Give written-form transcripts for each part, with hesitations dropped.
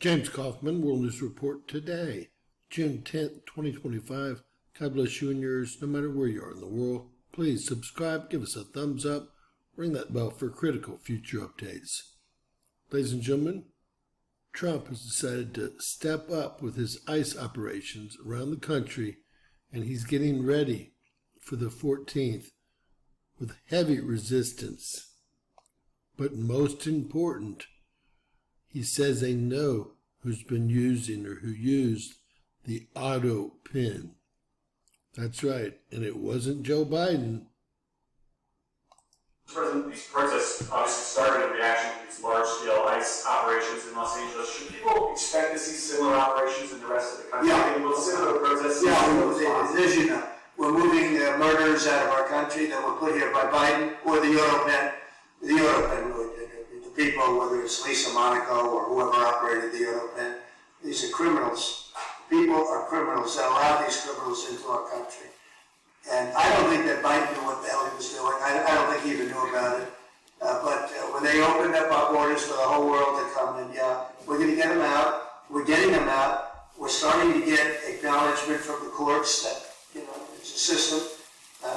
James Kaufman, World News Report today, June 10th, 2025. God bless you and yours, no matter where you are in the world. Please subscribe, give us a thumbs up, ring that bell for critical future updates. Ladies and gentlemen, Trump has decided to step up with his ICE operations around the country, and he's getting ready for the 14th with heavy resistance. But most important, he says they know who's been using or who used the auto pin. That's right, and it wasn't Joe Biden. President, these protests obviously started in reaction to these large-scale ICE operations in Los Angeles. Should people expect to see similar operations in the rest of the country? Yeah. Will similar protests? Yeah, as you know, we're moving murderers out of our country that were put here by Biden or the Euro pen. The Euro pen really did it. The people, whether it's Lisa Monaco or whoever operated the Euro pen, these are criminals. People are criminals that allow these criminals into our country. And I don't think that Biden knew what the hell he was doing. I don't think he even knew about it. But when they opened up our borders for the whole world to come in, yeah, we're going to get them out. We're getting them out. We're starting to get acknowledgement from the courts that, it's a system.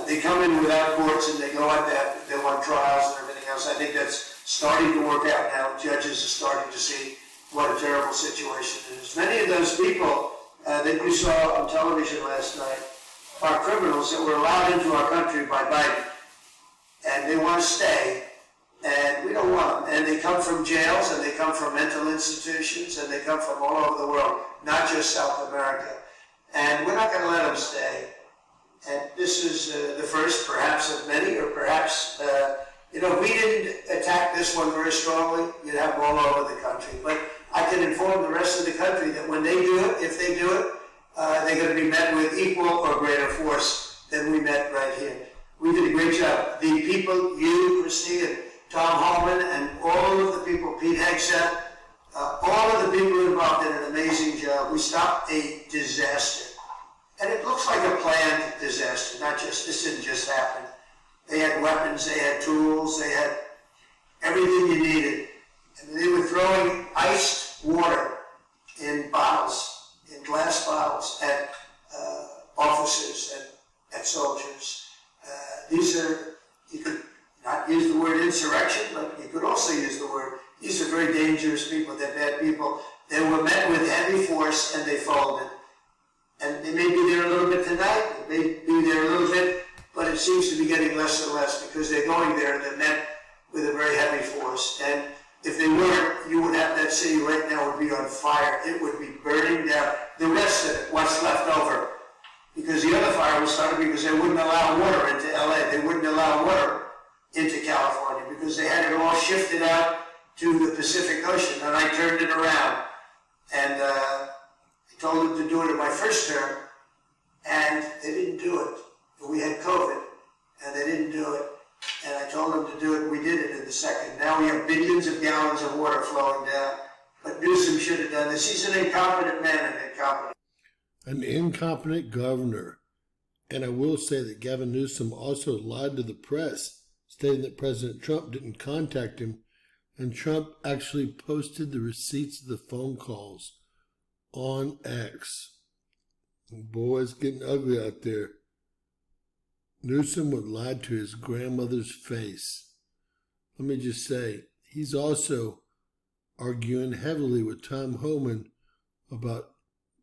They come in without courts and they go at that. They want trials and everything else. I think that's starting to work out now. Judges are starting to see what a terrible situation it is. Many of those people that you saw on television last night are criminals that were allowed into our country by Biden. And they want to stay, and we don't want them. And they come from jails, and they come from mental institutions, and they come from all over the world, not just South America. And we're not going to let them stay. And this is the first, perhaps, of many, or perhaps, if we didn't attack this one very strongly, you'd have them all over the country. But I can inform the rest of the country that when they do it, if they do it, they're going to be met with equal or greater force than we met right here. We did a great job. The people, you, Christy, and Tom Holman, and all of the people, Pete Hegseth, all of the people involved did an amazing job. We stopped a disaster. And it looks like a planned disaster, this didn't just happen. They had weapons, they had tools, they had everything you needed. And they were throwing iced water in bottles, in glass bottles, at officers and at soldiers. You could not use the word insurrection, but you could also use the word, these are very dangerous people, they're bad people. They were met with heavy force and they folded. And they may be there a little bit tonight, they may be there a little bit, but it seems to be getting less and less because they're going there and they're met with a very heavy force. And if they weren't, you would have that city right now would be on fire. It would be burning down. The rest of it, what's left over, because the other fire was started because they wouldn't allow water into LA. They wouldn't allow water into California because they had it all shifted out to the Pacific Ocean. And I turned it around. And I told them to do it in my first term, and they didn't do it. We had COVID, and they didn't do it. And I told them to do it, and we did it in the second. Now we have billions of gallons of water flowing down. But Newsom should have done this. He's an incompetent man and incompetent. An incompetent governor. And I will say that Gavin Newsom also lied to the press, stating that President Trump didn't contact him, and Trump actually posted the receipts of the phone calls on X. Boy, it's getting ugly out there. Newsom would lie to his grandmother's face. Let me just say, he's also arguing heavily with Tom Homan about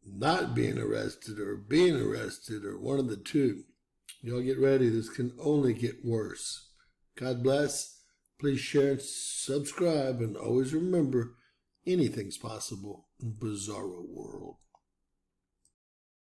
not being arrested or being arrested or one of the two. Y'all get ready. This can only get worse. God bless. Please share and subscribe. And always remember, anything's possible in Bizarro World.